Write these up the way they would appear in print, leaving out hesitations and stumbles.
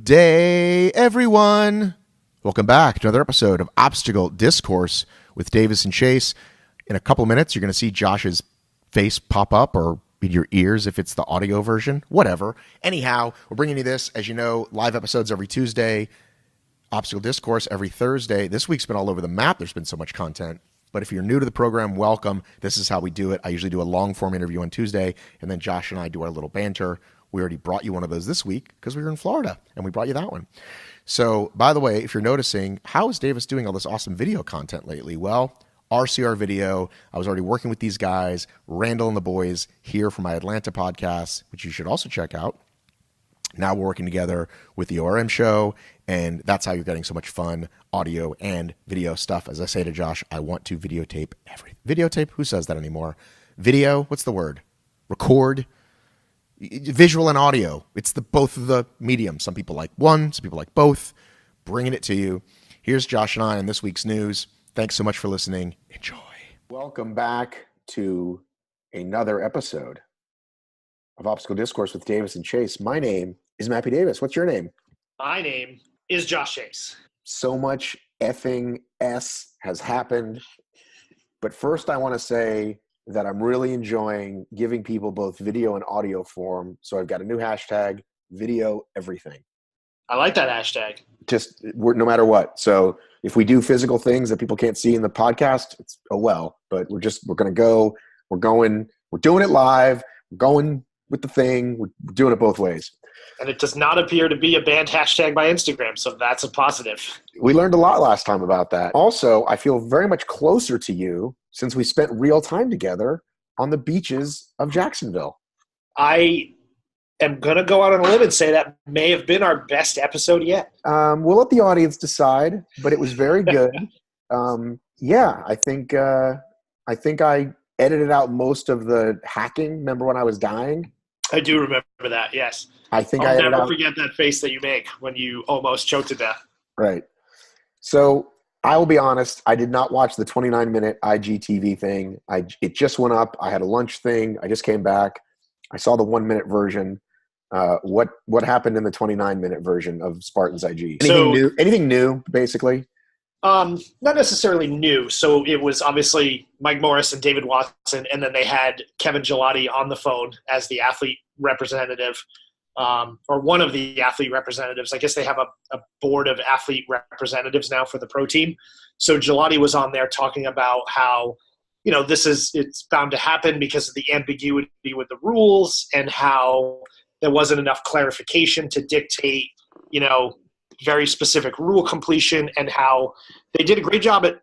Good day, everyone. Welcome back to another episode of Obstacle Discourse with Davis and Chace. In a couple of minutes, you're going to see Josh's face pop up, or in your ears if it's the audio version, whatever. Anyhow, we're bringing you this, as you know, live episodes every Tuesday, Obstacle Discourse every Thursday. This week's been all over the map. There's been so much content. But if you're new to the program, welcome. This is how we do it. I usually do a long-form interview on Tuesday, and then Josh and I do our little banter. We already brought you one of those this week because we were in Florida, and we brought you that one. So, by the way, if you're noticing, how is Davis doing all this awesome video content lately? Well, RCR Video, I was already working with these guys, Randall and the boys, here for my Atlanta podcast, which you should also check out. Now we're working together with the ORM show, and that's how you're getting so much fun audio and video stuff. As I say to Josh, I want to videotape everything. Videotape? Who says that anymore? Video? What's the word? Record? Visual and audio. It's both of the mediums. Some people like one, some people like both. Bringing it to you. Here's Josh and I in this week's news. Thanks so much for listening. Enjoy. Welcome back to another episode of Obstacle Discourse with Davis and Chace. My name is Mappy Davis. What's your name? My name is Josh Chace. So much effing S has happened. But first I want to say that I'm really enjoying giving people both video and audio form. So I've got a new hashtag, video everything. I like that hashtag. Just no matter what. So if we do physical things that people can't see in the podcast, it's but we're doing it live. We're going with the thing. We're doing it both ways. And it does not appear to be a banned hashtag by Instagram, so that's a positive. We learned a lot last time about that. Also, I feel very much closer to you since we spent real time together on the beaches of Jacksonville. I am going to go out on a limb and say that may have been our best episode yet. We'll let the audience decide, but it was very good. I think I edited out most of the hacking. Remember when I was dying? I do remember that, yes. I'll never forget that face that you make when you almost choked to death. Right. So I will be honest, I did not watch the 29-minute IGTV thing. It just went up. I had a lunch thing. I just came back. I saw the 1-minute version. What happened in the 29-minute version of Spartan's IG? Anything new, basically? Not necessarily new. So it was obviously Mike Morris and David Watson, and then they had Kevin Gelati on the phone as the athlete representative, or one of the athlete representatives. I guess they have a board of athlete representatives now for the pro team. So Gelati was on there talking about how, it's bound to happen because of the ambiguity with the rules and how there wasn't enough clarification to dictate, very specific rule completion, and how they did a great job at,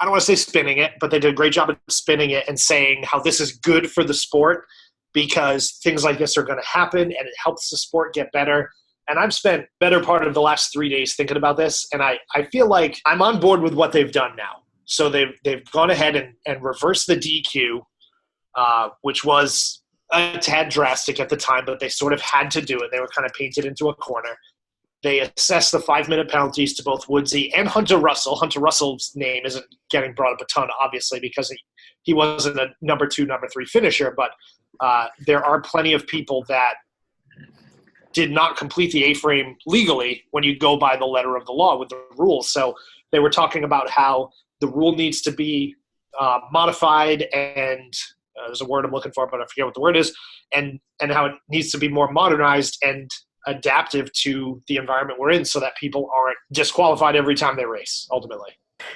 I don't want to say spinning it, but they did a great job at spinning it and saying how this is good for the sport because things like this are going to happen and it helps the sport get better. And I've spent better part of the last 3 days thinking about this, and I feel like I'm on board with what they've done now. So they've gone ahead and reversed the DQ, which was a tad drastic at the time, but they sort of had to do it. They were kind of painted into a corner. They assessed the 5-minute penalties to both Woodsy and Hunter Russell. Hunter Russell's name isn't getting brought up a ton, obviously, because he wasn't a number 2, number 3 finisher, but there are plenty of people that did not complete the A-frame legally when you go by the letter of the law with the rules. So they were talking about how the rule needs to be modified, and there's a word I'm looking for, but I forget what the word is, and how it needs to be more modernized and adaptive to the environment we're in so that people aren't disqualified every time they race, ultimately.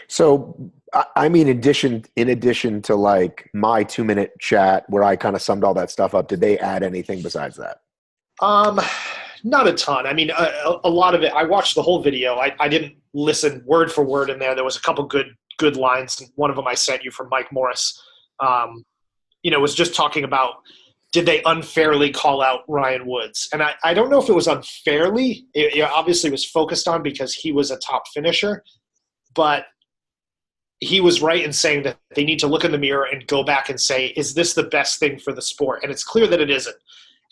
So, I mean, in addition to like my 2-minute chat where I kind of summed all that stuff up, did they add anything besides that? Not a ton. I mean, a lot of it, I watched the whole video. I didn't listen word for word in there. There was a couple good lines. One of them I sent you from Mike Morris, was just talking about, did they unfairly call out Ryan Woods? And I don't know if it was unfairly. It obviously was focused on because he was a top finisher, but he was right in saying that they need to look in the mirror and go back and say, is this the best thing for the sport? And it's clear that it isn't.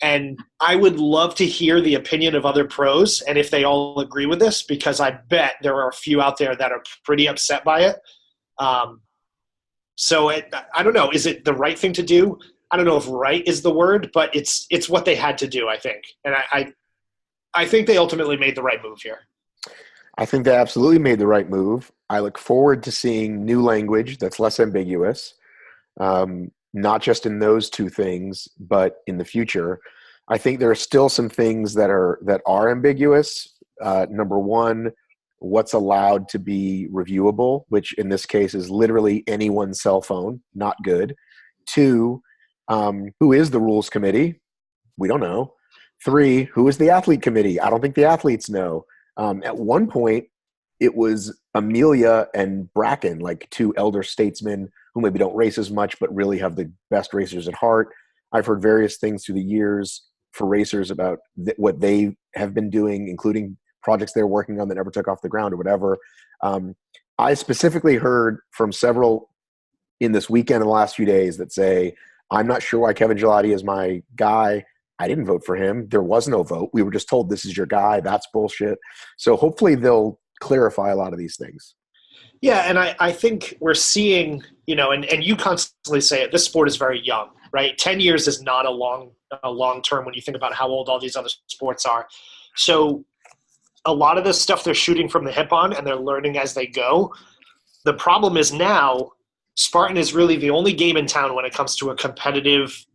And I would love to hear the opinion of other pros and if they all agree with this, because I bet there are a few out there that are pretty upset by it. So I don't know. Is it the right thing to do? I don't know if right is the word, but it's what they had to do, I think. And I think they ultimately made the right move here. I think they absolutely made the right move. I look forward to seeing new language that's less ambiguous, not just in those two things, but in the future. I think there are still some things that are ambiguous. Number one, what's allowed to be reviewable, which in this case is literally anyone's cell phone, not good. Two, who is the rules committee? We don't know. Three, who is the athlete committee? I don't think the athletes know. At one point, it was Amelia and Bracken, like two elder statesmen who maybe don't race as much, but really have the best racers at heart. I've heard various things through the years for racers about what they have been doing, including projects they're working on that never took off the ground or whatever. I specifically heard from several in this weekend in the last few days that say, I'm not sure why Kevin Gelati is my guy. I didn't vote for him. There was no vote. We were just told this is your guy. That's bullshit. So hopefully they'll clarify a lot of these things. Yeah, and I think we're seeing, and you constantly say it, this sport is very young, right? 10 years is not a long term when you think about how old all these other sports are. So a lot of this stuff they're shooting from the hip on and they're learning as they go. The problem is now Spartan is really the only game in town when it comes to a competitive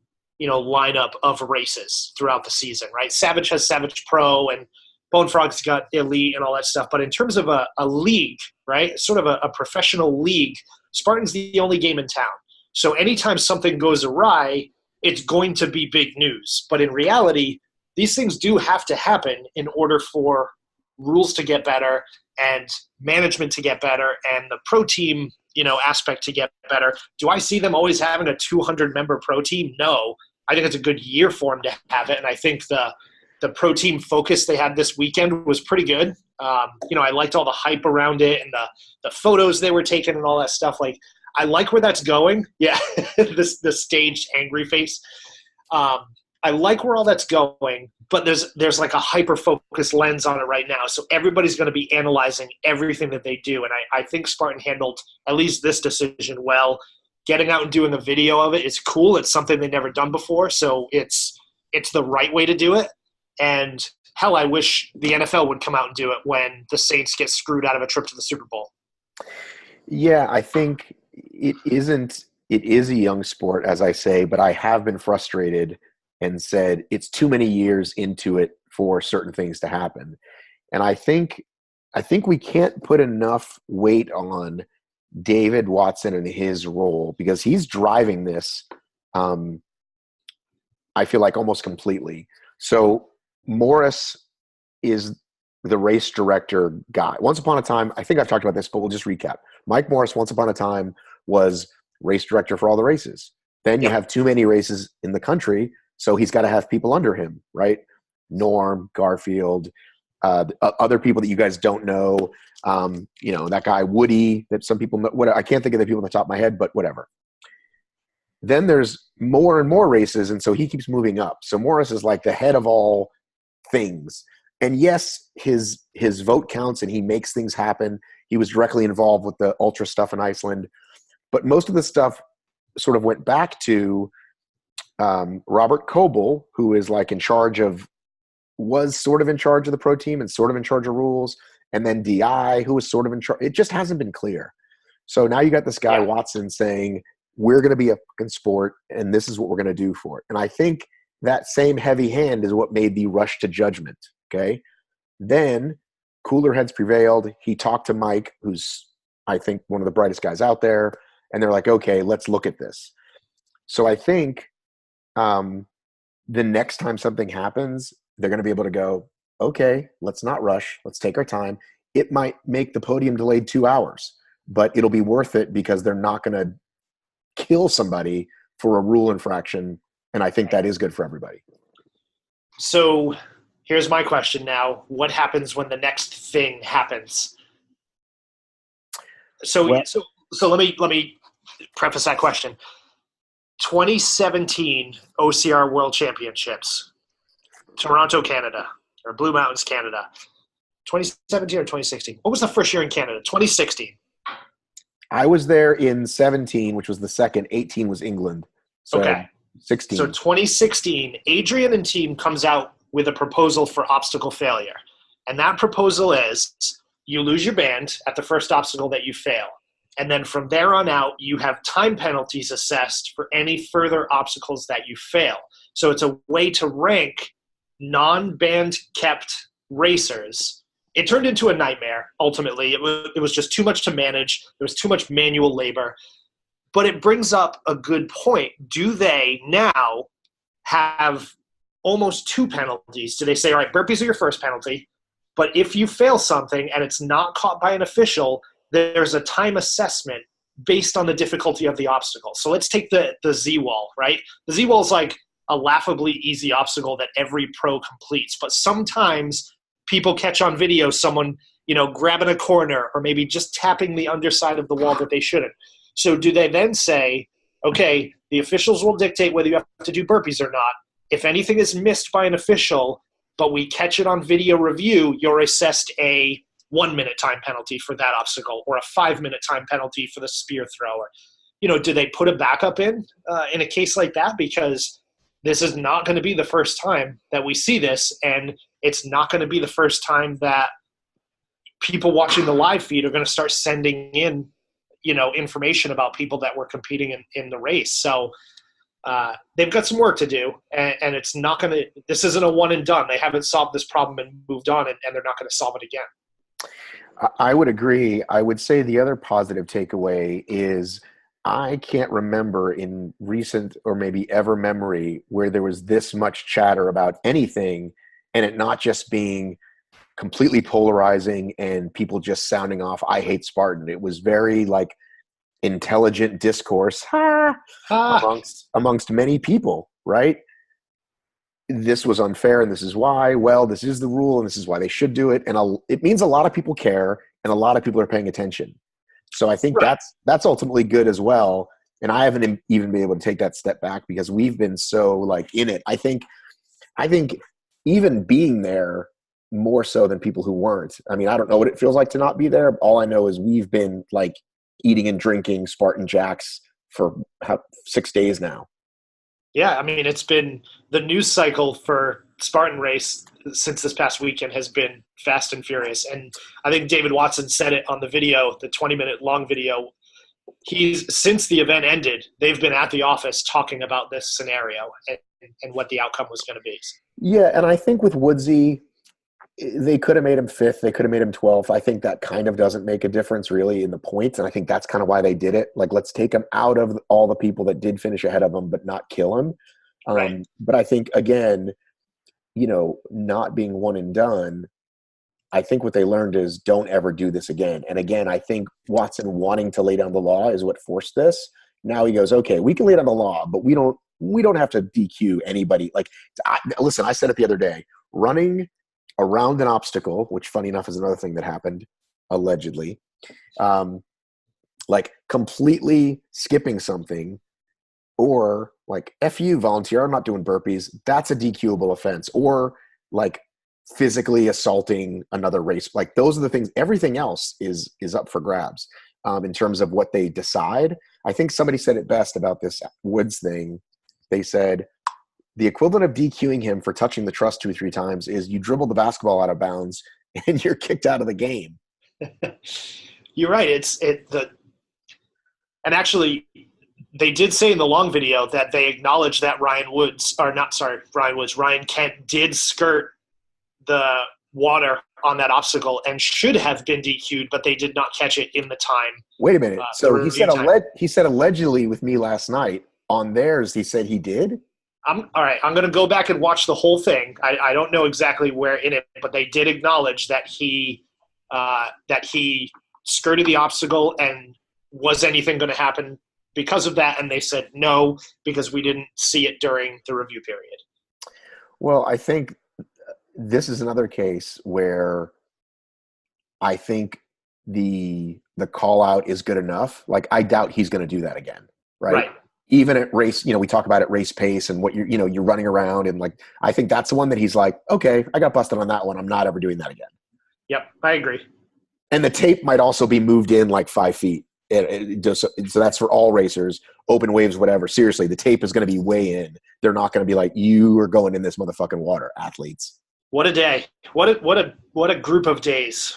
lineup of races throughout the season, right? Savage has Savage Pro and Bone Frog's got Elite and all that stuff. But in terms of a league, right, sort of a professional league, Spartan's the only game in town. So anytime something goes awry, it's going to be big news. But in reality, these things do have to happen in order for rules to get better and management to get better and the pro team, aspect to get better. Do I see them always having a 200-member pro team? No. I think it's a good year for them to have it, and I think the pro team focus they had this weekend was pretty good. I liked all the hype around it and the photos they were taking and all that stuff. Like, I like where that's going. Yeah, the staged angry face. I like where all that's going, but there's like a hyper-focused lens on it right now. So everybody's going to be analyzing everything that they do, and I think Spartan handled at least this decision well. Getting out and doing a video of it is cool. It's something they've never done before, so it's the right way to do it. And hell, I wish the NFL would come out and do it when the Saints get screwed out of a trip to the Super Bowl. Yeah, I think it is a young sport, as I say, but I have been frustrated and said it's too many years into it for certain things to happen. And I think we can't put enough weight on David Watson and his role because he's driving this, I feel like almost completely. So Morris is the race director guy. Once upon a time, I think I've talked about this, but we'll just recap. Mike Morris, once upon a time, was race director for all the races. Then you have too many races in the country, so he's got to have people under him, right? Norm, Garfield, other people that you guys don't know. That guy Woody that some people know. I can't think of the people on the top of my head, but whatever. Then there's more and more races, and so he keeps moving up. So Morris is like the head of all things. And yes, his vote counts and he makes things happen. He was directly involved with the ultra stuff in Iceland. But most of the stuff sort of went back to Robert Coble, who is like was sort of in charge of the pro team and sort of in charge of rules. And then DI, who was sort of in charge. It just hasn't been clear. So now you got this guy, Watson, saying, we're going to be a fucking sport and this is what we're going to do for it. And I think that same heavy hand is what made the rush to judgment. Okay. Then cooler heads prevailed. He talked to Mike, who's, I think, one of the brightest guys out there. And they're like, okay, let's look at this. So I think the next time something happens, they're going to be able to go, okay, let's not rush. Let's take our time. It might make the podium delayed 2 hours, but it'll be worth it because they're not going to kill somebody for a rule infraction. And I think that is good for everybody. So here's my question now. What happens when the next thing happens? So let me preface that question. 2017 OCR World Championships, Toronto, Canada, or Blue Mountains, Canada. 2017 or 2016? What was the first year in Canada? 2016. I was there in 17, which was the second. 18 was England. So okay. 16. So 2016, Adrian and team comes out with a proposal for obstacle failure. And that proposal is you lose your band at the first obstacle that you fail. And then from there on out, you have time penalties assessed for any further obstacles that you fail. So it's a way to rank non-band kept racers. It turned into a nightmare, ultimately. It was just too much to manage. There was too much manual labor. But it brings up a good point. Do they now have almost two penalties? Do they say, all right, burpees are your first penalty, but if you fail something and it's not caught by an official, there's a time assessment based on the difficulty of the obstacle. So let's take the Z-wall, right? The Z-wall is like a laughably easy obstacle that every pro completes, but sometimes people catch on video someone, grabbing a corner or maybe just tapping the underside of the wall that they shouldn't. So do they then say, okay, the officials will dictate whether you have to do burpees or not. If anything is missed by an official, but we catch it on video review, you're assessed a 1-minute time penalty for that obstacle or a 5-minute time penalty for the spear thrower. Do they put a backup in a case like that? Because this is not going to be the first time that we see this, and it's not going to be the first time that people watching the live feed are going to start sending in, information about people that were competing in the race. So they've got some work to do, and it's not going to – this isn't a one and done. They haven't solved this problem and moved on, and they're not going to solve it again. I would agree. I would say the other positive takeaway is I can't remember in recent or maybe ever memory where there was this much chatter about anything and it not just being completely polarizing and people just sounding off, I hate Spartan. It was very like intelligent discourse amongst many people, right? This was unfair and this is why. Well, this is the rule and this is why they should do it. And it means a lot of people care and a lot of people are paying attention. So I think that's ultimately good as well. And I haven't even been able to take that step back because we've been so like in it. I think even being there more so than people who weren't. I mean, I don't know what it feels like to not be there. All I know is we've been like eating and drinking Spartan Jacks for 6 days now. Yeah, I mean, it's been the news cycle for Spartan Race since this past weekend has been fast and furious. And I think David Watson said it on the video, the 20-minute long video. Since the event ended, they've been at the office talking about this scenario and what the outcome was going to be. Yeah, and I think with Woodsy, they could have made him 5th. They could have made him 12th. I think that kind of doesn't make a difference really in the points. And I think that's kind of why they did it. Like, let's take him out of all the people that did finish ahead of him, but not kill him. Right. But I think, again, not being one and done, I think what they learned is don't ever do this again. And again, I think Watson wanting to lay down the law is what forced this. Now he goes, okay, we can lay down the law, but we don't have to DQ anybody. Like, listen, I said it the other day, running around an obstacle, which funny enough is another thing that happened, allegedly, like completely skipping something or like, F you, volunteer, I'm not doing burpees, that's a DQable offense. Or like physically assaulting another race. Like those are the things, everything else is up for grabs in terms of what they decide. I think somebody said it best about this Woods thing. They said, the equivalent of DQing him for touching the truss 2 or 3 times is you dribble the basketball out of bounds and you're kicked out of the game. You're right. And actually they did say in the long video that they acknowledged that Ryan Kent did skirt the water on that obstacle and should have been DQ'd, but they did not catch it in the time. Wait a minute. So he said allegedly with me last night. On theirs, he said he did? All right, I'm going to go back and watch the whole thing. I don't know exactly where in it, but they did acknowledge that he skirted the obstacle, and was anything going to happen because of that? And they said no, because we didn't see it during the review period. Well, I think this is another case where I think the call out is good enough. Like, I doubt he's going to do that again, right? Even at race, we talk about at race pace and what you're running around, and like, I think that's the one that he's like, okay, I got busted on that one. I'm not ever doing that again. Yep, I agree. And the tape might also be moved in like 5 feet. So that's for all racers, open waves, whatever. Seriously, the tape is going to be way in. They're not going to be like, you are going in this motherfucking water, athletes. What a day. What a group of days.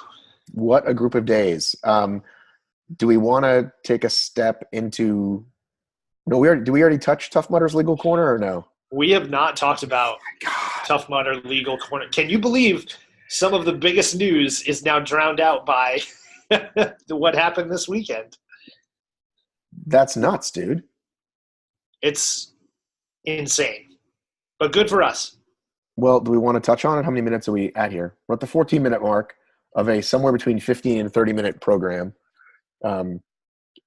What a group of days. Do we want to take a step into – no, do we already touch Tough Mudder's legal corner or no? We have not talked about Tough Mudder legal corner. Can you believe some of the biggest news is now drowned out by what happened this weekend? That's nuts, dude. It's insane, but good for us. Well, do we want to touch on it? How many minutes are we at here? We're at the 14-minute mark of a somewhere between 15 and 30-minute program.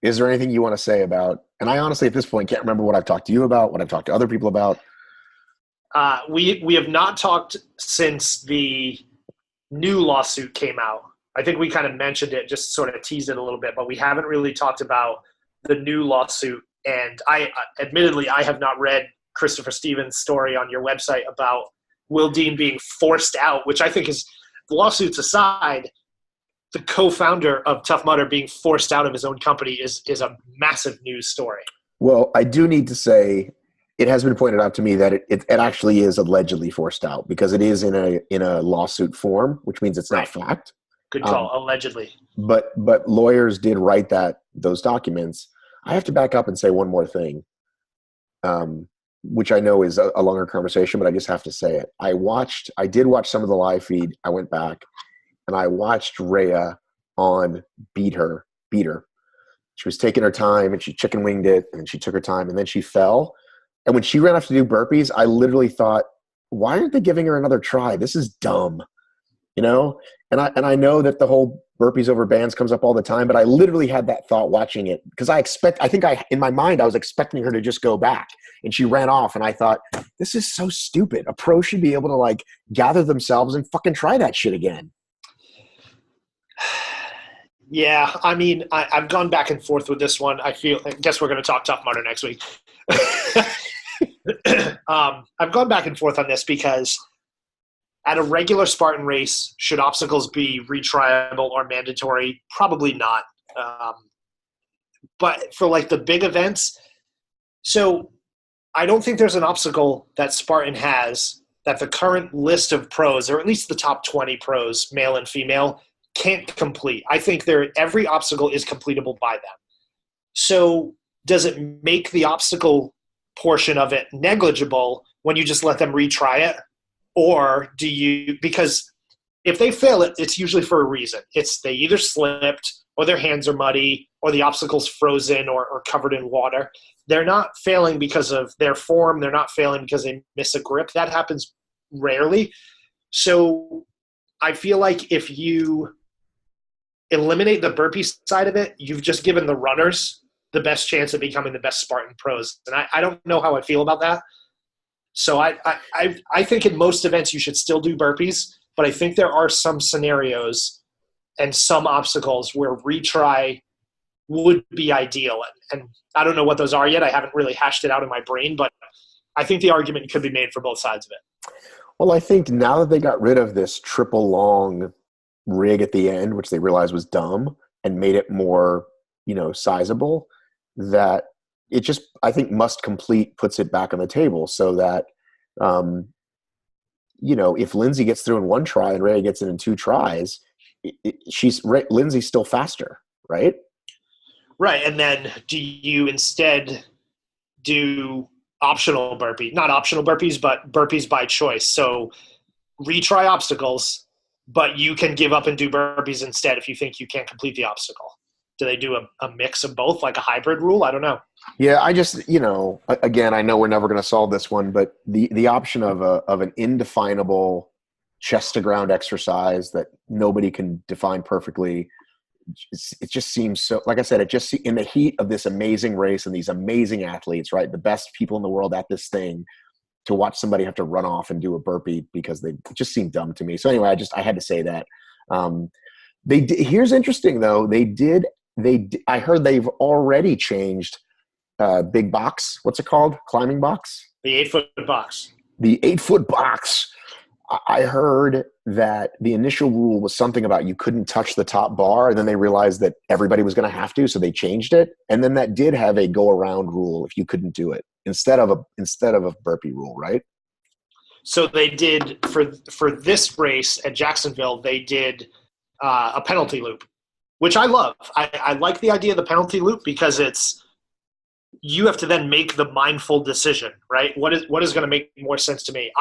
Is there anything you want to say about – and I honestly at this point can't remember what I've talked to you about, what I've talked to other people about. We have not talked since the new lawsuit came out. I think we kind of mentioned it, just sort of teased it a little bit, but we haven't really talked about the new lawsuit. And admittedly, I have not read Christopher Stevens' story on your website about Will Dean being forced out, which I think is, lawsuits aside, the co-founder of Tough Mudder being forced out of his own company is a massive news story. Well, I do need to say it has been pointed out to me that it actually is allegedly forced out because it is in a lawsuit form, which means it's not fact. Good call, allegedly. But lawyers did write those documents. I have to back up and say one more thing, which I know is a longer conversation, but I just have to say it. I did watch some of the live feed. I went back and I watched Rhea on Beat Her. She was taking her time and she chicken winged it and she took her time and then she fell. And when she ran off to do burpees, I literally thought, why aren't they giving her another try? This is dumb, you know? And I know that the whole burpees over bands comes up all the time, but I literally had that thought watching it because in my mind, I was expecting her to just go back and she ran off and I thought, this is so stupid. A pro should be able to like gather themselves and fucking try that shit again. Yeah, I mean, I've gone back and forth with this one. I guess we're going to talk Tough Mudder next week. I've gone back and forth on this because at a regular Spartan race, should obstacles be retriable or mandatory? Probably not. But for like the big events, so I don't think there's an obstacle that Spartan has that the current list of pros, or at least the top 20 pros, male and female, can't complete. I think every obstacle is completable by them. So does it make the obstacle portion of it negligible when you just let them retry it? Or do you, because if they fail it, it's usually for a reason. It's they either slipped or their hands are muddy or the obstacle's frozen or covered in water. They're not failing because of their form. They're not failing because they miss a grip. That happens rarely. So I feel like if you eliminate the burpee side of it, you've just given the runners the best chance of becoming the best Spartan pros. And I don't know how I feel about that. So I think in most events you should still do burpees, but I think there are some scenarios and some obstacles where retry would be ideal. And I don't know what those are yet. I haven't really hashed it out in my brain, but I think the argument could be made for both sides of it. Well, I think now that they got rid of this triple long rig at the end, which they realized was dumb, and made it more, sizable, that it just, I think, must complete puts it back on the table so that, if Lindsay gets through in one try and Ray gets it in two tries, Lindsay's still faster, right? Right. And then do you instead do optional burpee, not optional burpees, but burpees by choice? So retry obstacles, but you can give up and do burpees instead if you think you can't complete the obstacle. Do they do a mix of both, like a hybrid rule? I don't know. Yeah, I just, again, I know we're never going to solve this one, but the option of an indefinable chest to ground exercise that nobody can define perfectly, it just seems so, like I said, it just, in the heat of this amazing race and these amazing athletes, right? The best people in the world at this thing, to watch somebody have to run off and do a burpee because it just seemed dumb to me. So anyway, I had to say that. Here's interesting though. I heard they've already changed big box. What's it called? Climbing box? The 8-foot box. The 8-foot box. I heard that the initial rule was something about you couldn't touch the top bar, and then they realized that everybody was going to have to, so they changed it. And then that did have a go around rule if you couldn't do it instead of a burpee rule, right? So they did for this race at Jacksonville. They did a penalty loop, which I love. I like the idea of the penalty loop because you have to then make the mindful decision, right? What is going to make more sense to me?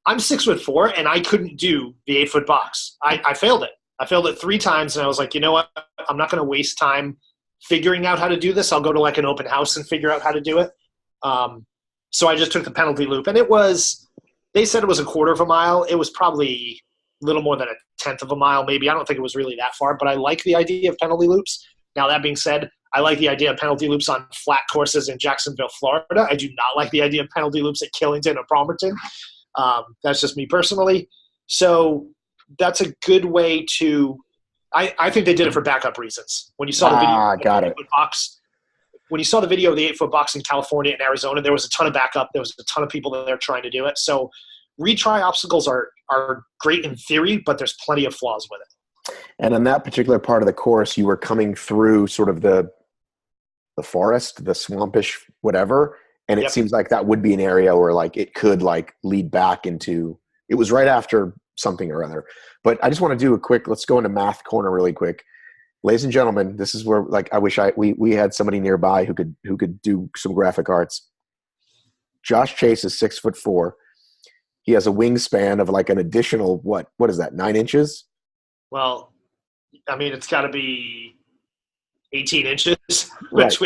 I'm 6'4" and I couldn't do the 8-foot box. I failed it. I failed it 3 times, and I was like, you know what? I'm not going to waste time figuring out how to do this. I'll go to like an open house and figure out how to do it. So I just took the penalty loop, and they said it was a quarter of a mile. It was probably a little more than a tenth of a mile, maybe. I don't think it was really that far, but I like the idea of penalty loops. Now, that being said, I like the idea of penalty loops on flat courses in Jacksonville, Florida. I do not like the idea of penalty loops at Killington or Palmerton. That's just me personally. So that's a good way to – I think they did it for backup reasons. When you saw the video of the 8-foot box, when you saw the video of the 8-foot box in California and Arizona, there was a ton of backup. There was a ton of people that are trying to do it. So retry obstacles are great in theory, but there's plenty of flaws with it. And on that particular part of the course, you were coming through sort of the forest, the swampish whatever, and it seems like that would be an area where like it could like lead back into – it was right after something or other. But I just want to do a quick – let's go into math corner really quick. Ladies and gentlemen, this is where like I wish we had somebody nearby who could do some graphic arts. Josh Chace is 6'4". He has a wingspan of like an additional what is that, 9 inches? Well, I mean, it's got to be 18 inches. Right.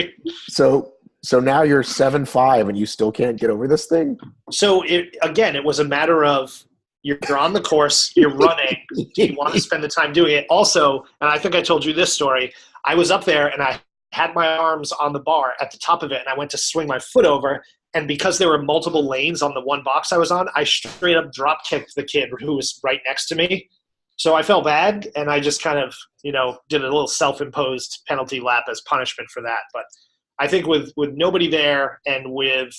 So now you're 7'5" and you still can't get over this thing? So it was a matter of you're on the course, you're running, do you want to spend the time doing it? Also, and I think I told you this story, I was up there and I had my arms on the bar at the top of it, and I went to swing my foot over, and because there were multiple lanes on the one box I was on, I straight up drop kicked the kid who was right next to me. So I felt bad, and I just kind of, did a little self-imposed penalty lap as punishment for that. But I think with nobody there and with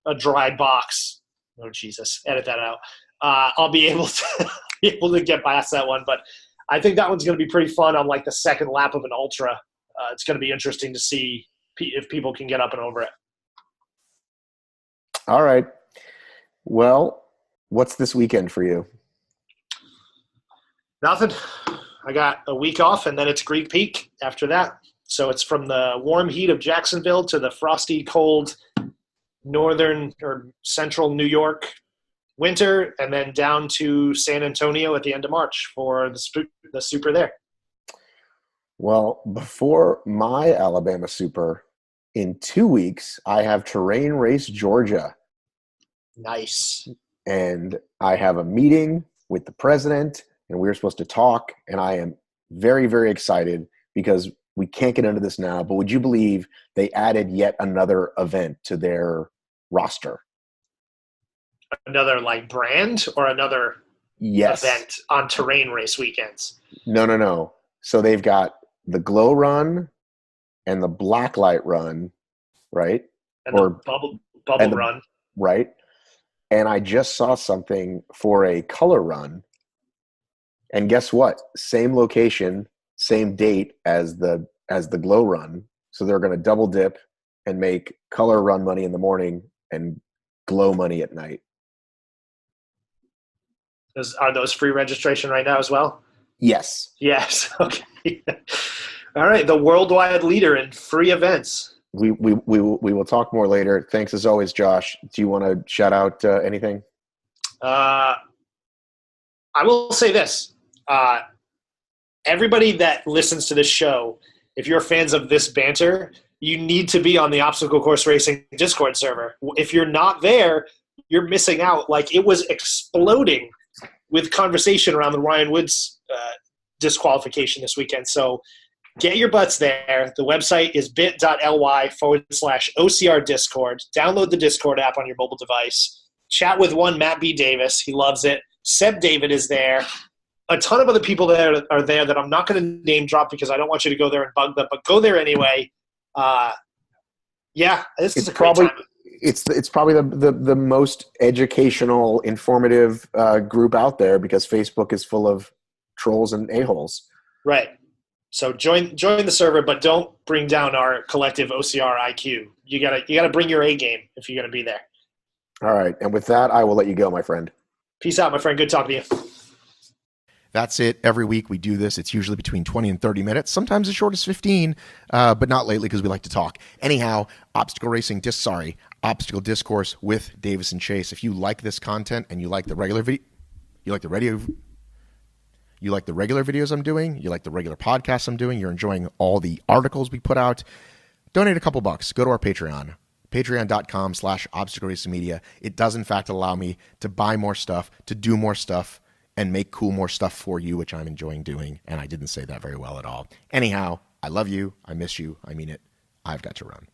a dry box, oh Jesus, edit that out. I'll be able to get past that one, but I think that one's going to be pretty fun on like the second lap of an ultra. It's going to be interesting to see if people can get up and over it. All right. Well, what's this weekend for you? Nothing. I got a week off, and then it's Greek Peak after that. So it's from the warm heat of Jacksonville to the frosty, cold northern or central New York winter, and then down to San Antonio at the end of March for the Super there. Well, before my Alabama Super, in 2 weeks, I have Terrain Race Georgia. Nice. And I have a meeting with the president, and we're supposed to talk, and I am very, very excited because we can't get into this now, but would you believe they added yet another event to their roster? Another like brand or another event on Terrain Race weekends? No. So they've got the Glow Run and the Blacklight Run, right? And the Bubble Run. Right. And I just saw something for a Color Run. And guess what? Same location, same date as the Glow Run. So they're going to double dip and make Color Run money in the morning and Glow money at night. Are those free registration right now as well? Yes. Yes. Okay. All right. The worldwide leader in free events. We will talk more later. Thanks as always, Josh. Do you want to shout out anything? I will say this. Everybody that listens to this show, if you're fans of this banter, you need to be on the Obstacle Course Racing Discord server. If you're not there, you're missing out. Like, it was exploding with conversation around the Ryan Woods disqualification this weekend. So get your butts there. The website is bit.ly/OCR Discord. Download the Discord app on your mobile device. Chat with one Matt B. Davis. He loves it. Seb David is there. A ton of other people there are there that I'm not going to name drop because I don't want you to go there and bug them, but go there anyway. This is a great time. it's probably the most educational, informative group out there, because Facebook is full of trolls and a-holes. Right. So join the server, but don't bring down our collective OCR IQ. You gotta bring your A game if you're gonna be there. All right, and with that, I will let you go, my friend. Peace out, my friend. Good talking to you. That's it. Every week we do this. It's usually between 20 and 30 minutes, sometimes as short as 15, but not lately because we like to talk. Anyhow, Obstacle Discourse with Davis and Chace. If you like this content and you like the regular videos I'm doing, you like the regular podcasts I'm doing, you're enjoying all the articles we put out, donate a couple bucks. Go to our Patreon, patreon.com/obstacleracingmedia. It does, in fact, allow me to buy more stuff, to do more stuff, and make more stuff for you, which I'm enjoying doing. And I didn't say that very well at all. Anyhow, I love you. I miss you. I mean it. I've got to run.